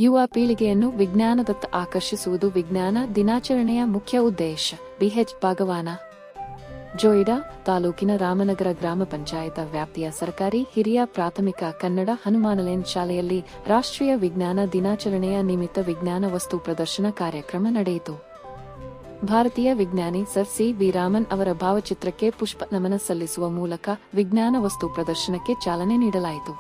ಯುವ ಪೀಳಿಗೆಯನ್ನು ವಿಜ್ಞಾನದತ್ತ ಆಕರ್ಷಿಸುವುದು ವಿಜ್ಞಾನ ದಿನಾಚರಣೆಯ ಮುಖ್ಯ ಉದ್ದೇಶ. ಬಿಎಚ್ ಭಾಗವಾನ ಜೋಯಿಡಾ ತಾಲೂಕಿನ ರಾಮನಗರ ಗ್ರಾಮ ಪಂಚಾಯತ ವ್ಯಾಪ್ತಿಯ ಸರ್ಕಾರಿ ಹಿರಿಯ ಪ್ರಾಥಮಿಕ ಕನ್ನಡ ಹನುಮಾನಲೇನ್ ಶಾಲೆಯಲ್ಲಿ ರಾಷ್ಟ್ರೀಯ ವಿಜ್ಞಾನ ದಿನಾಚರಣೆಯ ನಿಮಿತ್ತ ವಿಜ್ಞಾನ ವಸ್ತು ಪ್ರದರ್ಶನ ಕಾರ್ಯಕ್ರಮ ನಡೆಯಿತು. ಭಾರತೀಯ ವಿಜ್ಞಾನಿ ಸರ್ ಸಿ.ವಿ. ರಾಮನ್ ಅವರ ಭಾವಚಿತ್ರಕ್ಕೆ ಪುಷ್ಪ ನಮನ ಸಲ್ಲಿಸುವ ಮೂಲಕ ವಿಜ್ಞಾನ ವಸ್ತು ಪ್ರದರ್ಶನಕ್ಕೆ ಚಾಲನೆ ನೀಡಲಾಯಿತು.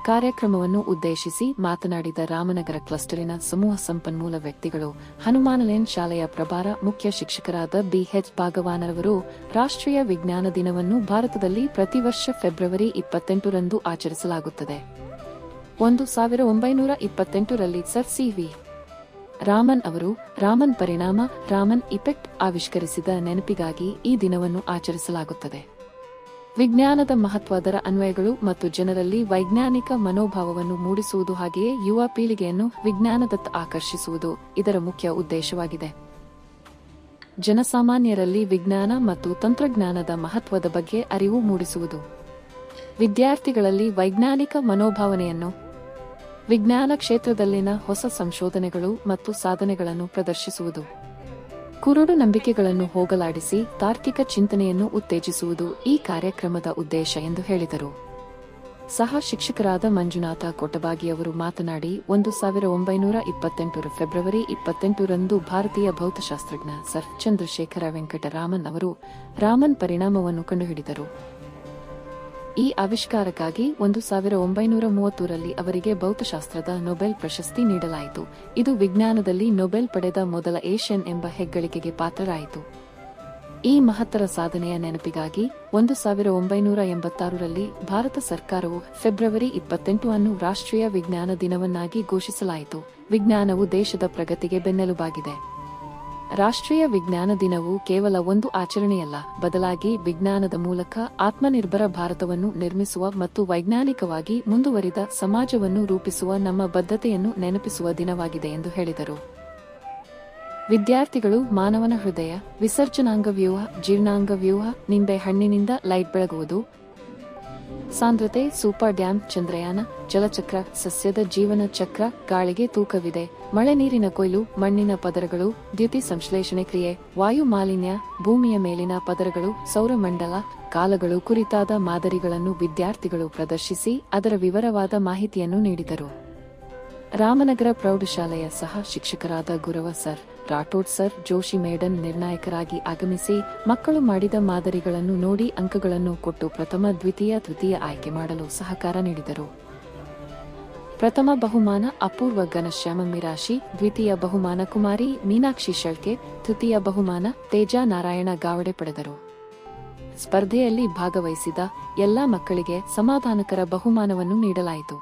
ಕಾರ್ಯಕ್ರಮವನ್ನು ಉದ್ದೇಶಿಸಿ ಮಾತನಾಡಿದ ರಾಮನಗರ ಕ್ಲಸ್ಟರಿನ ಸಮೂಹ ಸಂಪನ್ಮೂಲ ವ್ಯಕ್ತಿಗಳು, ಹನುಮಾನಲೇನ್ ಶಾಲೆಯ ಪ್ರಭಾರ ಮುಖ್ಯ ಶಿಕ್ಷಕರಾದ ಬಿಎಚ್ ಭಾಗವಾನರವರು ರಾಷ್ಟ್ರೀಯ ವಿಜ್ಞಾನ ದಿನವನ್ನು ಭಾರತದಲ್ಲಿ ಪ್ರತಿ ವರ್ಷ ಫೆಬ್ರವರಿ 28ರಂದು ಆಚರಿಸಲಾಗುತ್ತದೆ. 1928ರಲ್ಲಿ ಸರ್ ಸಿ.ವಿ. ರಾಮನ್ ಅವರು ರಾಮನ್ ಪರಿಣಾಮ ರಾಮನ್ ಇಫೆಕ್ಟ್ ಆವಿಷ್ಕರಿಸಿದ ನೆನಪಿಗಾಗಿ ಈ ದಿನವನ್ನು ಆಚರಿಸಲಾಗುತ್ತದೆ. ವಿಜ್ಞಾನದ ಮಹತ್ವ, ಅದರ ಅನ್ವಯಗಳು ಮತ್ತು ಜನರಲ್ಲಿ ವೈಜ್ಞಾನಿಕ ಮನೋಭಾವವನ್ನು ಮೂಡಿಸುವುದು ಹಾಗೆಯೇ ಯುವ ಪೀಳಿಗೆಯನ್ನು ವಿಜ್ಞಾನದತ್ತ ಆಕರ್ಷಿಸುವುದು ಇದರ ಮುಖ್ಯ ಉದ್ದೇಶವಾಗಿದೆ. ಜನಸಾಮಾನ್ಯರಲ್ಲಿ ವಿಜ್ಞಾನ ಮತ್ತು ತಂತ್ರಜ್ಞಾನದ ಮಹತ್ವದ ಬಗ್ಗೆ ಅರಿವು ಮೂಡಿಸುವುದು, ವಿದ್ಯಾರ್ಥಿಗಳಲ್ಲಿ ವೈಜ್ಞಾನಿಕ ಮನೋಭಾವನೆಯನ್ನು, ವಿಜ್ಞಾನ ಕ್ಷೇತ್ರದಲ್ಲಿನ ಹೊಸ ಸಂಶೋಧನೆಗಳು ಮತ್ತು ಸಾಧನೆಗಳನ್ನು ಪ್ರದರ್ಶಿಸುವುದು, ಕುರುಡು ನಂಬಿಕೆಗಳನ್ನು ಹೋಗಲಾಡಿಸಿ ತಾರ್ಕಿಕ ಚಿಂತನೆಯನ್ನು ಉತ್ತೇಜಿಸುವುದು ಈ ಕಾರ್ಯಕ್ರಮದ ಉದ್ದೇಶ ಎಂದು ಹೇಳಿದರು. ಸಹ ಶಿಕ್ಷಕರಾದ ಮಂಜುನಾಥ ಕೊಟಬಾಗಿಯವರು ಮಾತನಾಡಿ, 1928 ಫೆಬ್ರವರಿ 28ರಂದು ಭಾರತೀಯ ಭೌತಶಾಸ್ತ್ರಜ್ಞ ಸರ್ ಚಂದ್ರಶೇಖರ ವೆಂಕಟ ರಾಮನ್ ಅವರು ರಾಮನ್ ಪರಿಣಾಮವನ್ನು ಕಂಡುಹಿಡಿದರು. ಈ ಆವಿಷ್ಕಾರಕ್ಕಾಗಿ 1930ರಲ್ಲಿ ಅವರಿಗೆ ಭೌತಶಾಸ್ತ್ರದ ನೊಬೆಲ್ ಪ್ರಶಸ್ತಿ ನೀಡಲಾಯಿತು. ಇದು ವಿಜ್ಞಾನದಲ್ಲಿ ನೊಬೆಲ್ ಪಡೆದ ಮೊದಲ ಏಷ್ಯನ್ ಎಂಬ ಹೆಗ್ಗಳಿಕೆಗೆ ಪಾತ್ರರಾಯಿತು. ಈ ಮಹತ್ತರ ಸಾಧನೆಯ ನೆನಪಿಗಾಗಿ 1986ರಲ್ಲಿ ಭಾರತ ಸರ್ಕಾರವು ಫೆಬ್ರವರಿ 28 ಅನ್ನು ರಾಷ್ಟ್ರೀಯ ವಿಜ್ಞಾನ ದಿನವನ್ನಾಗಿ ಘೋಷಿಸಲಾಯಿತು. ವಿಜ್ಞಾನವು ದೇಶದ ಪ್ರಗತಿಗೆ ಬೆನ್ನೆಲುಬಾಗಿದೆ. ರಾಷ್ಟ್ರೀಯ ವಿಜ್ಞಾನ ದಿನವು ಕೇವಲ ಒಂದು ಆಚರಣೆಯಲ್ಲ, ಬದಲಾಗಿ ವಿಜ್ಞಾನದ ಮೂಲಕ ಆತ್ಮನಿರ್ಭರ ಭಾರತವನ್ನು ನಿರ್ಮಿಸುವ ಮತ್ತು ವೈಜ್ಞಾನಿಕವಾಗಿ ಮುಂದುವರಿದ ಸಮಾಜವನ್ನು ರೂಪಿಸುವ ನಮ್ಮ ಬದ್ಧತೆಯನ್ನು ನೆನಪಿಸುವ ದಿನವಾಗಿದೆ ಎಂದು ಹೇಳಿದರು. ವಿದ್ಯಾರ್ಥಿಗಳು ಮಾನವನ ಹೃದಯ, ವಿಸರ್ಜನಾಂಗವ್ಯೂಹ, ಜೀರ್ಣಾಂಗವ್ಯೂಹ, ನಿಂಬೆ ಹಣ್ಣಿನಿಂದ ಲೈಟ್ ಬೆಳಗುವುದು, ಸಾಂದ್ರತೆ, ಸೂಪರ್ ಡ್ಯಾಂ, ಚಂದ್ರಯಾನ, ಜಲಚಕ್ರ, ಸಸ್ಯದ ಜೀವನ ಚಕ್ರ, ಗಾಳಿಗೆ ತೂಕವಿದೆ, ಮಳೆ ನೀರಿನ ಕೊಯ್ಲು, ಮಣ್ಣಿನ ಪದರಗಳು, ದ್ಯುತಿ ಸಂಶ್ಲೇಷಣೆ ಕ್ರಿಯೆ, ವಾಯು ಮಾಲಿನ್ಯ, ಭೂಮಿಯ ಮೇಲಿನ ಪದರಗಳು, ಸೌರಮಂಡಲ, ಕಾಲಗಳು ಕುರಿತಾದ ಮಾದರಿಗಳನ್ನು ವಿದ್ಯಾರ್ಥಿಗಳು ಪ್ರದರ್ಶಿಸಿ ಅದರ ವಿವರವಾದ ಮಾಹಿತಿಯನ್ನು ನೀಡಿದರು. ರಾಮನಗರ ಪ್ರೌಢಶಾಲೆಯ ಸಹ ಶಿಕ್ಷಕರಾದ Gurav sir, Rathod sir, Joshi madam ನಿರ್ಣಾಯಕರಾಗಿ ಆಗಮಿಸಿ ಮಕ್ಕಳು ಮಾಡಿದ ಮಾದರಿಗಳನ್ನು ನೋಡಿ ಅಂಕಗಳನ್ನು ಕೊಟ್ಟು ಪ್ರಥಮ, ದ್ವಿತೀಯ, ತೃತೀಯ ಆಯ್ಕೆ ಮಾಡಲು ಸಹಕಾರ ನೀಡಿದರು. ಪ್ರಥಮ ಬಹುಮಾನ ಅಪೂರ್ವ ಘನಶ್ಯಾಮ ಮಿರಾಶಿ, ದ್ವಿತೀಯ ಬಹುಮಾನ ಕುಮಾರಿ ಮೀನಾಕ್ಷಿ ಶಳ್ಕೆ, ತೃತೀಯ ಬಹುಮಾನ ತೇಜಾ ನಾರಾಯಣ ಗಾವಡೆ ಪಡೆದರು. ಸ್ಪರ್ಧೆಯಲ್ಲಿ ಭಾಗವಹಿಸಿದ ಎಲ್ಲಾ ಮಕ್ಕಳಿಗೆ ಸಮಾಧಾನಕರ ಬಹುಮಾನವನ್ನು ನೀಡಲಾಯಿತು.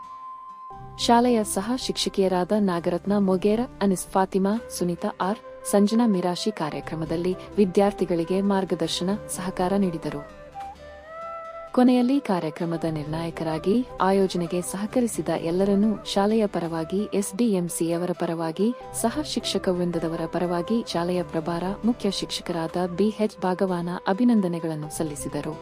ಶಾಲೆಯ ಸಹ ಶಿಕ್ಷಕಿಯರಾದ ನಾಗರತ್ನ ಮೊಗೇರ, ಅನಿಸ್ ಫಾತಿಮಾ, ಸುನೀತಾ ಆರ್, ಸಂಜನಾ ಮಿರಾಶಿ ಕಾರ್ಯಕ್ರಮದಲ್ಲಿ ವಿದ್ಯಾರ್ಥಿಗಳಿಗೆ ಮಾರ್ಗದರ್ಶನ, ಸಹಕಾರ ನೀಡಿದರು. ಕೊನೆಯಲ್ಲಿ ಕಾರ್ಯಕ್ರಮದ ನಿರ್ಣಾಯಕರಾಗಿ ಆಯೋಜನೆಗೆ ಸಹಕರಿಸಿದ ಎಲ್ಲರನ್ನೂ ಶಾಲೆಯ ಪರವಾಗಿ, ಎಸ್ಡಿಎಂಸಿಯವರ ಪರವಾಗಿ, ಸಹ ಶಿಕ್ಷಕ ವೃಂದದವರ ಪರವಾಗಿ ಶಾಲೆಯ ಪ್ರಭಾರ ಮುಖ್ಯ ಶಿಕ್ಷಕರಾದ ಬಿಎಚ್ ಭಾಗವಾನ ಅಭಿನಂದನೆಗಳನ್ನು ಸಲ್ಲಿಸಿದರು.